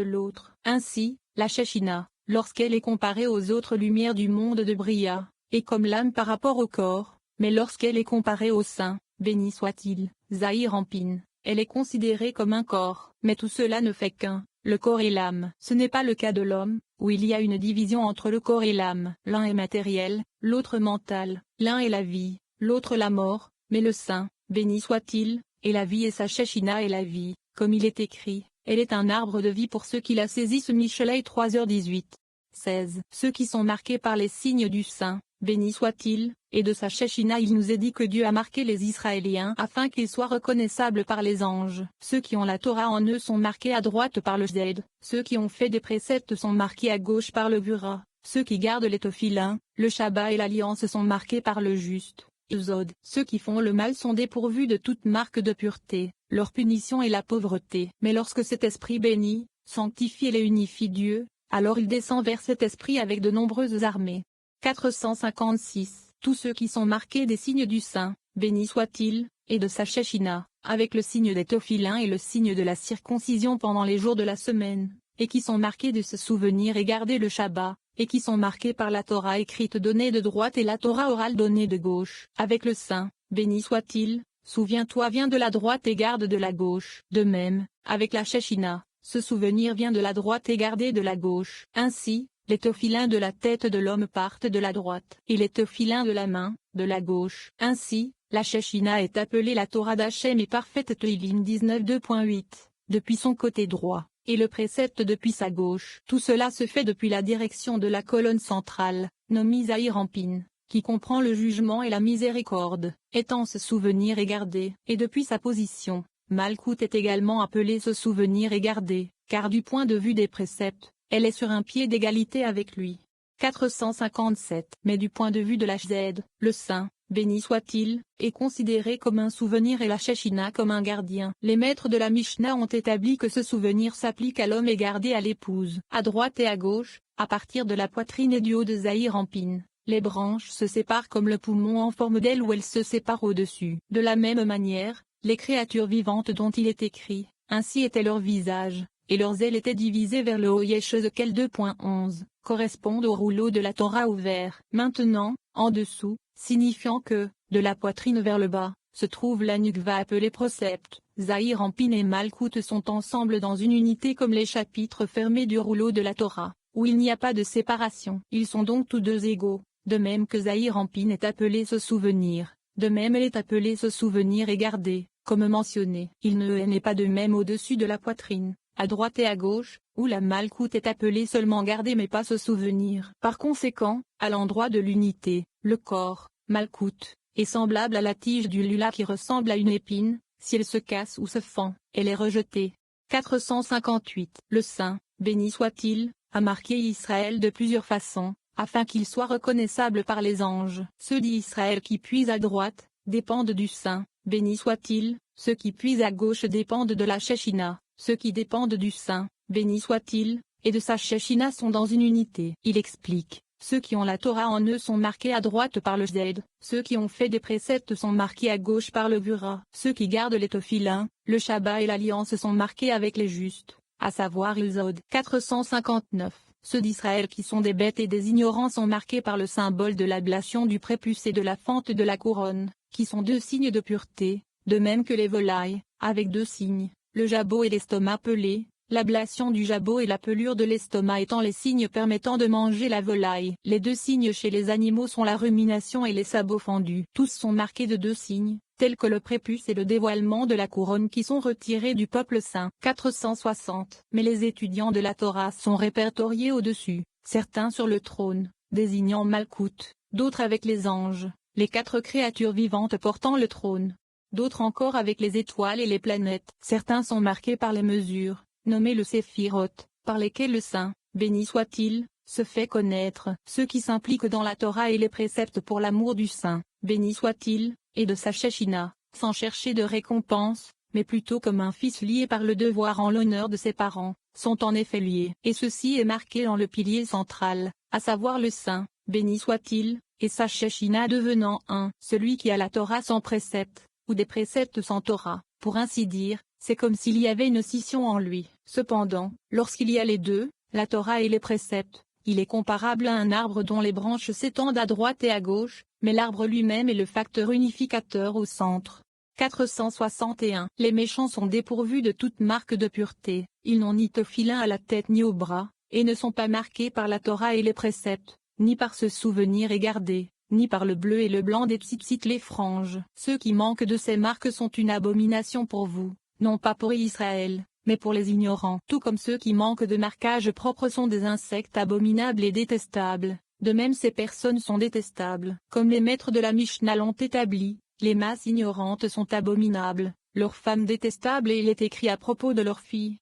de l'autre. Ainsi, la Shekhinah, lorsqu'elle est comparée aux autres lumières du monde de Bria, est comme l'âme par rapport au corps, mais lorsqu'elle est comparée au Saint, béni soit-il, Zahir Anpin, elle est considérée comme un corps. Mais tout cela ne fait qu'un, le corps et l'âme. Ce n'est pas le cas de l'homme, où il y a une division entre le corps et l'âme. L'un est matériel, l'autre mental, l'un est la vie, l'autre la mort, mais le Saint, béni soit-il, est la vie et sa Shekhinah est la vie, comme il est écrit, elle est un arbre de vie pour ceux qui la saisissent. Michelet 3h18. 16. Ceux qui sont marqués par les signes du Saint, béni soit-il, et de sa Shekhinah. Il nous est dit que Dieu a marqué les Israéliens afin qu'ils soient reconnaissables par les anges. Ceux qui ont la Torah en eux sont marqués à droite par le Zed, ceux qui ont fait des préceptes sont marqués à gauche par le Gura, ceux qui gardent les Tophilins, le Shabbat et l'Alliance sont marqués par le juste. Zod. Ceux qui font le mal sont dépourvus de toute marque de pureté, leur punition est la pauvreté. Mais lorsque cet esprit bénit, sanctifie et unifie Dieu, alors il descend vers cet esprit avec de nombreuses armées. 456. Tous ceux qui sont marqués des signes du Saint, béni soit-il, et de sa Shekhinah, avec le signe des Tophilins et le signe de la circoncision pendant les jours de la semaine, et qui sont marqués de se souvenir et garder le Shabbat, et qui sont marqués par la Torah écrite donnée de droite et la Torah orale donnée de gauche. Avec le Saint, béni soit-il, souviens-toi vient de la droite et garde de la gauche. De même, avec la Shekhinah, ce souvenir vient de la droite et garder de la gauche. Ainsi, les Tophilins de la tête de l'homme partent de la droite, et les Tophilins de la main, de la gauche. Ainsi, la Shekhinah est appelée la Torah d'Hachem et parfaite. Teilim 19:2.8, depuis son côté droit, et le précepte depuis sa gauche. Tout cela se fait depuis la direction de la colonne centrale, nommée Zahir Anpin, qui comprend le jugement et la miséricorde, étant ce souvenir et gardé. Et depuis sa position, Malkout est également appelé ce souvenir et gardé, car du point de vue des préceptes, elle est sur un pied d'égalité avec lui. 457. Mais du point de vue de l'Hz, le Saint, béni soit-il, est considéré comme un souvenir et la Shekhinah comme un gardien. Les maîtres de la Mishnah ont établi que ce souvenir s'applique à l'homme et gardé à l'épouse. À droite et à gauche, à partir de la poitrine et du haut de Zahir Anpin, les branches se séparent comme le poumon en forme d'aile où elles se séparent au-dessus. De la même manière, les créatures vivantes dont il est écrit, ainsi était leur visage, et leurs ailes étaient divisées vers le haut. Yeshezel 2.11, correspondent au rouleau de la Torah ouvert. Maintenant, en dessous, signifiant que, de la poitrine vers le bas, se trouve la nukva appelée procepte. Zahir Anpin et Malkout sont ensemble dans une unité comme les chapitres fermés du rouleau de la Torah, où il n'y a pas de séparation. Ils sont donc tous deux égaux, de même que Zahir Anpin est appelé ce souvenir, de même elle est appelée ce souvenir et gardé, comme mentionné. Il ne n'est pas de même au-dessus de la poitrine, à droite et à gauche, où la Malkout est appelée seulement garder mais pas se souvenir. Par conséquent, à l'endroit de l'unité, le corps, Malkout, est semblable à la tige du lula qui ressemble à une épine, si elle se casse ou se fend, elle est rejetée. 458. Le Saint, béni soit-il, a marqué Israël de plusieurs façons, afin qu'il soit reconnaissable par les anges. Ceux d'Israël qui puisent à droite, dépendent du Saint, béni soit-il, ceux qui puisent à gauche dépendent de la Shekhinah. Ceux qui dépendent du Saint, béni soit-il, et de sa Shekhinah sont dans une unité. Il explique, ceux qui ont la Torah en eux sont marqués à droite par le Zed, ceux qui ont fait des préceptes sont marqués à gauche par le Gura, ceux qui gardent les Tophilins, le Shabbat et l'Alliance sont marqués avec les justes, à savoir Zod. 459. Ceux d'Israël qui sont des bêtes et des ignorants sont marqués par le symbole de l'ablation du prépuce et de la fente de la couronne, qui sont deux signes de pureté, de même que les volailles, avec deux signes. Le jabot et l'estomac pelé, l'ablation du jabot et la pelure de l'estomac étant les signes permettant de manger la volaille. Les deux signes chez les animaux sont la rumination et les sabots fendus. Tous sont marqués de deux signes, tels que le prépuce et le dévoilement de la couronne qui sont retirés du peuple saint. 460. Mais les étudiants de la Torah sont répertoriés au-dessus, certains sur le trône, désignant Malkout, d'autres avec les anges, les quatre créatures vivantes portant le trône. D'autres encore avec les étoiles et les planètes. Certains sont marqués par les mesures, nommées le Séphirot, par lesquelles le Saint, béni soit-il, se fait connaître. Ceux qui s'impliquent dans la Torah et les préceptes pour l'amour du Saint, béni soit-il, et de sa Shekhinah, sans chercher de récompense, mais plutôt comme un fils lié par le devoir en l'honneur de ses parents, sont en effet liés. Et ceci est marqué dans le pilier central, à savoir le Saint, béni soit-il, et sa Shekhinah devenant un. Celui qui a la Torah sans précepte, ou des préceptes sans Torah, pour ainsi dire, c'est comme s'il y avait une scission en lui. Cependant, lorsqu'il y a les deux, la Torah et les préceptes, il est comparable à un arbre dont les branches s'étendent à droite et à gauche, mais l'arbre lui-même est le facteur unificateur au centre. 461. Les méchants sont dépourvus de toute marque de pureté, ils n'ont ni tefilin à la tête ni au bras, et ne sont pas marqués par la Torah et les préceptes, ni par ce souvenir et garder, ni par le bleu et le blanc des tzitzit les franges. Ceux qui manquent de ces marques sont une abomination pour vous, non pas pour Israël, mais pour les ignorants. Tout comme ceux qui manquent de marquage propre sont des insectes abominables et détestables, de même ces personnes sont détestables. Comme les maîtres de la Mishnah l'ont établi, les masses ignorantes sont abominables, leurs femmes détestables, et il est écrit à propos de leurs filles.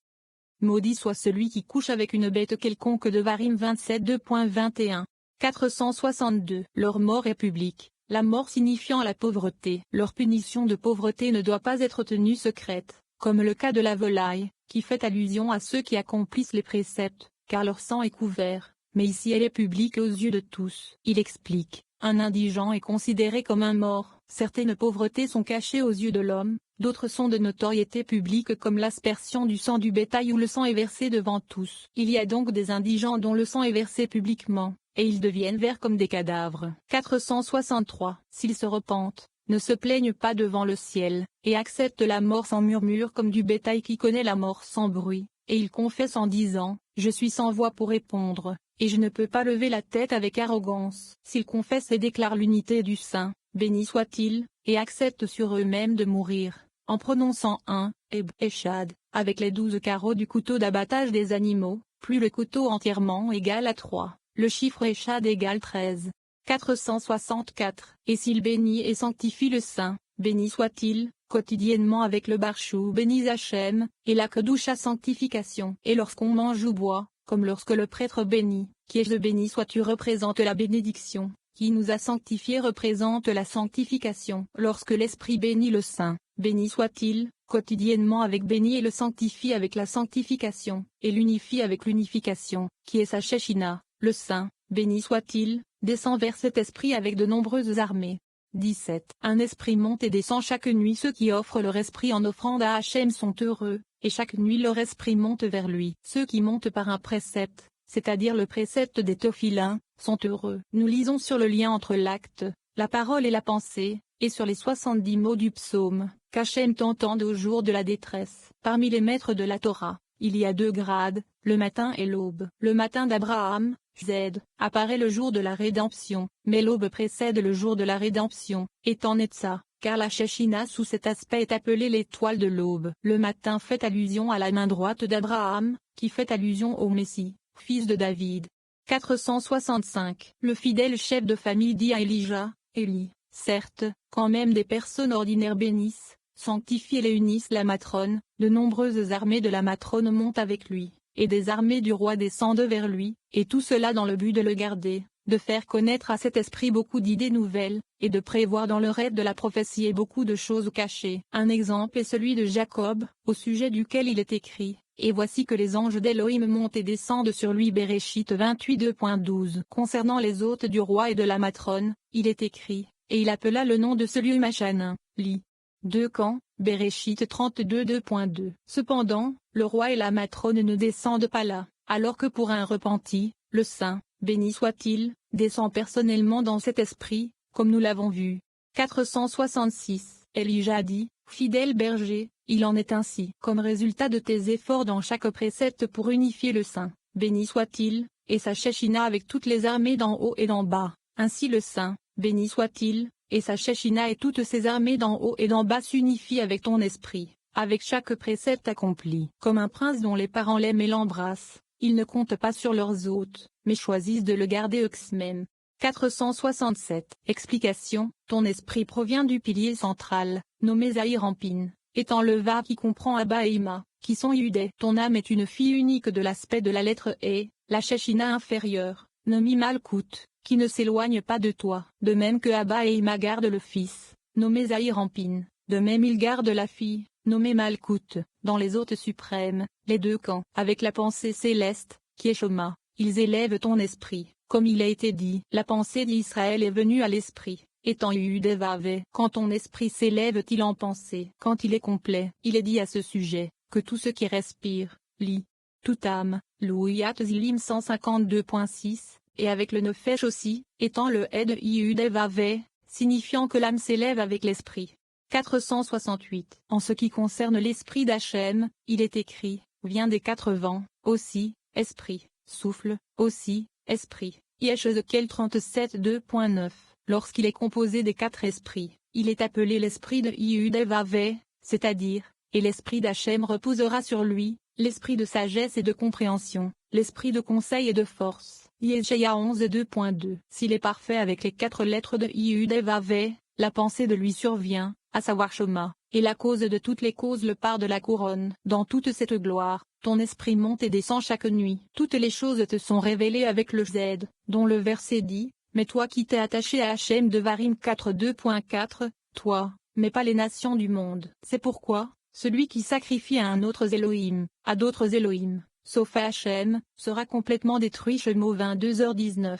Maudit soit celui qui couche avec une bête quelconque. Devarim 27 2.21. 462. Leur mort est publique, la mort signifiant la pauvreté. Leur punition de pauvreté ne doit pas être tenue secrète, comme le cas de la volaille, qui fait allusion à ceux qui accomplissent les préceptes, car leur sang est couvert, mais ici elle est publique aux yeux de tous. Il explique, un indigent est considéré comme un mort. Certaines pauvretés sont cachées aux yeux de l'homme, d'autres sont de notoriété publique comme l'aspersion du sang du bétail où le sang est versé devant tous. Il y a donc des indigents dont le sang est versé publiquement, et ils deviennent verts comme des cadavres. 463. S'ils se repentent, ne se plaignent pas devant le ciel, et acceptent la mort sans murmure comme du bétail qui connaît la mort sans bruit, et ils confessent en disant, je suis sans voix pour répondre, et je ne peux pas lever la tête avec arrogance. S'ils confessent et déclarent l'unité du Saint, béni soit-il, et acceptent sur eux-mêmes de mourir, en prononçant un Echad, avec les 12 carreaux du couteau d'abattage des animaux, plus le couteau entièrement égal à 3, le chiffre Echad égale 13. 464. Et s'il bénit et sanctifie le Saint, béni soit-il, quotidiennement avec le barchou bénis Hachem, et la kedusha sanctification. Et lorsqu'on mange ou boit, comme lorsque le prêtre bénit, qui est béni sois-tu représente la bénédiction, qui nous a sanctifiés représente la sanctification. Lorsque l'Esprit bénit le Saint, béni soit-il, quotidiennement avec béni et le sanctifie avec la sanctification, et l'unifie avec l'unification, qui est sa Shechina, le Saint, béni soit-il, descend vers cet esprit avec de nombreuses armées. 17. Un esprit monte et descend chaque nuit. Ceux qui offrent leur esprit en offrande à Hachem sont heureux, et chaque nuit leur esprit monte vers lui. Ceux qui montent par un précepte, c'est-à-dire le précepte des Tophilins, sont heureux. Nous lisons sur le lien entre l'acte, la parole et la pensée, et sur les 70 mots du psaume, qu'Hachem t'entende au jour de la détresse. Parmi les maîtres de la Torah, il y a 2 grades, le matin et l'aube. Le matin d'Abraham, Z, apparaît le jour de la rédemption, mais l'aube précède le jour de la rédemption, étant Netza, car la Shechina sous cet aspect est appelée l'étoile de l'aube. Le matin fait allusion à la main droite d'Abraham, qui fait allusion au Messie, fils de David. 465. Le fidèle chef de famille dit à Elijah, Élie, certes, quand même des personnes ordinaires bénissent, sanctifient et unissent la matrone, de nombreuses armées de la matrone montent avec lui, et des armées du roi descendent vers lui, et tout cela dans le but de le garder, de faire connaître à cet esprit beaucoup d'idées nouvelles, et de prévoir dans le rêve de la prophétie et beaucoup de choses cachées. Un exemple est celui de Jacob, au sujet duquel il est écrit, et voici que les anges d'Élohim montent et descendent sur lui. Béréchit 28 2.12. Concernant les hôtes du roi et de la matrone, il est écrit, et il appela le nom de ce lieu Machanin, Li. 2 Camps, Béréchit 32 2.2. Cependant, le roi et la matrone ne descendent pas là, alors que pour un repenti, le Saint, béni soit-il, descend personnellement dans cet esprit, comme nous l'avons vu. 466. Elijah dit, fidèle berger, il en est ainsi. Comme résultat de tes efforts dans chaque précepte pour unifier le Saint, béni soit-il, et sa Shechina avec toutes les armées d'en haut et d'en bas, ainsi le Saint, béni soit-il, et sa Shechina et toutes ses armées d'en haut et d'en bas s'unifient avec ton esprit, avec chaque précepte accompli. Comme un prince dont les parents l'aiment et l'embrassent, ils ne comptent pas sur leurs hôtes, mais choisissent de le garder eux-mêmes. 467. Explication. Ton esprit provient du pilier central, nommé Zahir Ampin, étant le Vav qui comprend Abba et Ima, qui sont Yudé. Ton âme est une fille unique de l'aspect de la lettre E, la Shechina inférieure, nommée Malkout, qui ne s'éloigne pas de toi. De même que Abba et Ima gardent le fils, nommé Zahir Ampin, de même ils gardent la fille, nommée Malkout, dans les hôtes suprêmes, les 2 camps. Avec la pensée céleste, qui est Shoma, ils élèvent ton esprit. Comme il a été dit, la pensée d'Israël est venue à l'esprit, étant Yudevave. Quand ton esprit s'élève-t-il en pensée? Quand il est complet, il est dit à ce sujet, que tout ce qui respire, lit. Toute âme, Louiyat Zilim 152.6, et avec le Nefesh aussi, étant le Ed Yudevave, signifiant que l'âme s'élève avec l'esprit. 468. En ce qui concerne l'esprit d'Hachem, il est écrit, vient des quatre vents, aussi, esprit, souffle, aussi, esprit. Yeshézéchiel 37 2.9. Lorsqu'il est composé des quatre esprits, il est appelé l'esprit de Yudevave, c'est-à-dire, et l'esprit d'Hachem reposera sur lui, l'esprit de sagesse et de compréhension, l'esprit de conseil et de force. Yeshaïa 11 2.2. S'il est parfait avec les quatre lettres de Yudevave, la pensée de lui survient, à savoir Shema, et la cause de toutes les causes le part de la couronne. Dans toute cette gloire, ton esprit monte et descend chaque nuit. Toutes les choses te sont révélées avec le Z, dont le verset dit, mais toi qui t'es attaché à Hachem Devarim 4 2.4, toi, mais pas les nations du monde. C'est pourquoi, celui qui sacrifie à un autre Elohim, à d'autres Elohim, sauf à Hachem, sera complètement détruit. Shemo 22h19.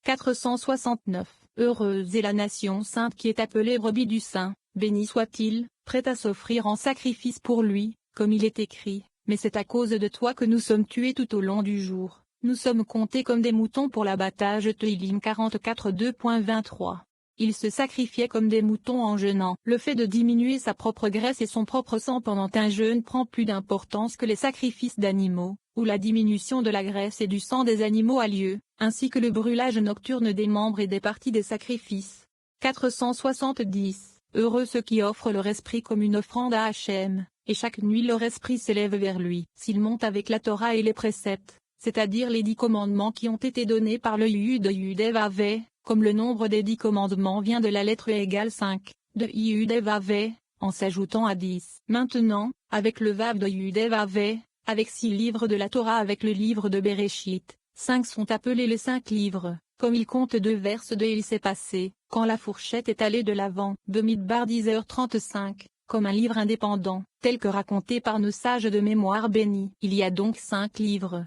469. Heureuse est la nation sainte qui est appelée brebis du Saint, béni soit-il, prête à s'offrir en sacrifice pour lui, comme il est écrit, mais c'est à cause de toi que nous sommes tués tout au long du jour, nous sommes comptés comme des moutons pour l'abattage. Teilim 44 2.23. Il se sacrifiait comme des moutons en jeûnant. Le fait de diminuer sa propre graisse et son propre sang pendant un jeûne prend plus d'importance que les sacrifices d'animaux, où la diminution de la graisse et du sang des animaux a lieu, ainsi que le brûlage nocturne des membres et des parties des sacrifices. 470. Heureux ceux qui offrent leur esprit comme une offrande à Hachem, et chaque nuit leur esprit s'élève vers lui. S'ils montent avec la Torah et les préceptes, c'est-à-dire les 10 commandements qui ont été donnés par le Yudevave, comme le nombre des 10 commandements vient de la lettre égale 5, de Yudevave, en s'ajoutant à 10. Maintenant, avec le Vav de Yudevave, avec 6 livres de la Torah avec le livre de Bereshit, 5 sont appelés les 5 livres, comme il compte 2 verses de il s'est passé, quand la fourchette est allée de l'avant. Bemidbar 10h35, comme un livre indépendant, tel que raconté par nos sages de mémoire bénis. Il y a donc 5 livres,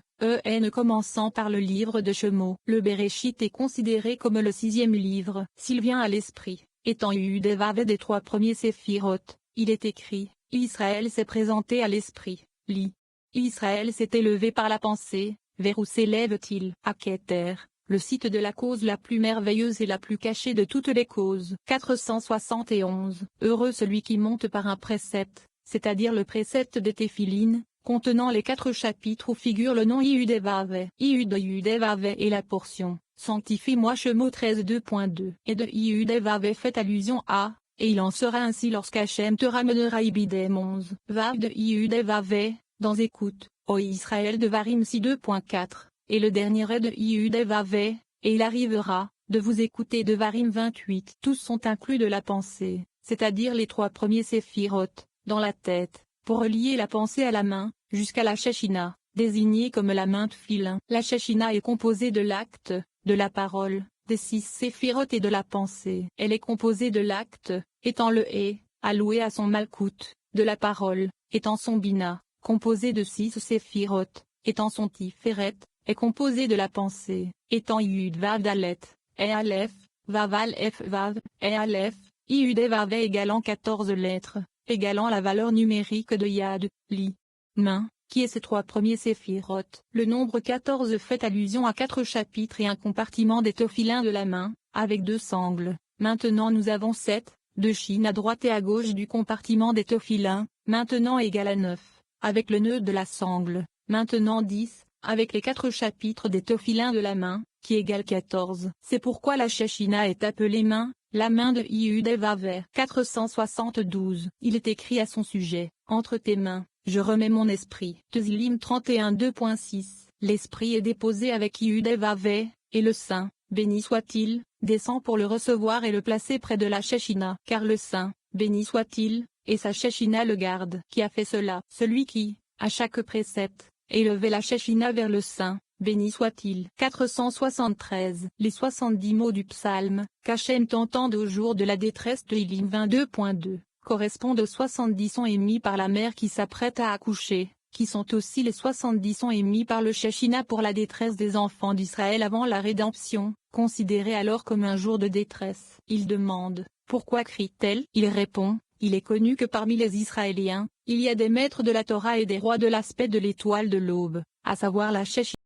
commençant par le livre de Shemo. Le Bereshit est considéré comme le 6e livre. S'il vient à l'esprit, étant Yudevave des 3 premiers séphiroth, il est écrit, Israël s'est présenté à l'esprit, lit. Israël s'est élevé par la pensée, vers où s'élève-t-il? À Keter, le site de la cause la plus merveilleuse et la plus cachée de toutes les causes. 471. Heureux celui qui monte par un précepte, c'est-à-dire le précepte des Téphilines, contenant les 4 chapitres où figure le nom Yudevave. Yudevave est la portion, sanctifie-moi Shemo 13 2.2. Et de Yudevave fait allusion à, et il en sera ainsi lorsqu'Hachem te ramènera. Ibidem 11. Vav de Yudevave, dans écoute, ô Israël Devarim 6 2.4, et le dernier est de Yudevave, et il arrivera, de vous écouter. Devarim 28. Tous sont inclus de la pensée, c'est-à-dire les 3 premiers séphiroth, dans la tête, pour relier la pensée à la main, jusqu'à la Shechina, désignée comme la main Tfilin. La Shechina est composée de l'acte, de la parole, des 6 séphiroth et de la pensée. Elle est composée de l'acte, étant le alloué à son malkout, de la parole, étant son bina, composé de 6 séphiroth, étant son tiferet, est composé de la pensée, étant Yud Vav Dalet, et Aleph, Vaval F Vav, et Aleph, Yudevave égalant 14 lettres, égalant la valeur numérique de Yad, Li, main, qui est ces 3 premiers séphiroth. Le nombre 14 fait allusion à 4 chapitres et un compartiment des tophilins de la main, avec 2 sangles. Maintenant nous avons 7, 2 chines à droite et à gauche du compartiment des tophilins, maintenant égal à 9. Avec le nœud de la sangle, maintenant 10, avec les 4 chapitres des tophilins de la main, qui égale 14. C'est pourquoi la Shechina est appelée main, la main de Yudevave. 472. Il est écrit à son sujet, entre tes mains, je remets mon esprit. Teilim 31 2.6. L'esprit est déposé avec Yudevave, et le Saint, béni soit-il, descend pour le recevoir et le placer près de la Shechina. Car le Saint, béni soit-il, et sa Shechina le garde. Qui a fait cela? Celui qui, à chaque précepte, élevait la Shechina vers le Saint, béni soit-il. 473. Les 70 mots du psaume, qu'Hachem t'entende au jour de la détresse. Teilim 22.2, correspondent aux 70 sons émis par la mère qui s'apprête à accoucher, qui sont aussi les 70 sont émis par le Shechina pour la détresse des enfants d'Israël avant la rédemption, considéré alors comme un jour de détresse. Il demande, pourquoi crie-t-elle? Il répond, il est connu que parmi les Israéliens, il y a des maîtres de la Torah et des rois de l'aspect de l'étoile de l'aube, à savoir la Shechina.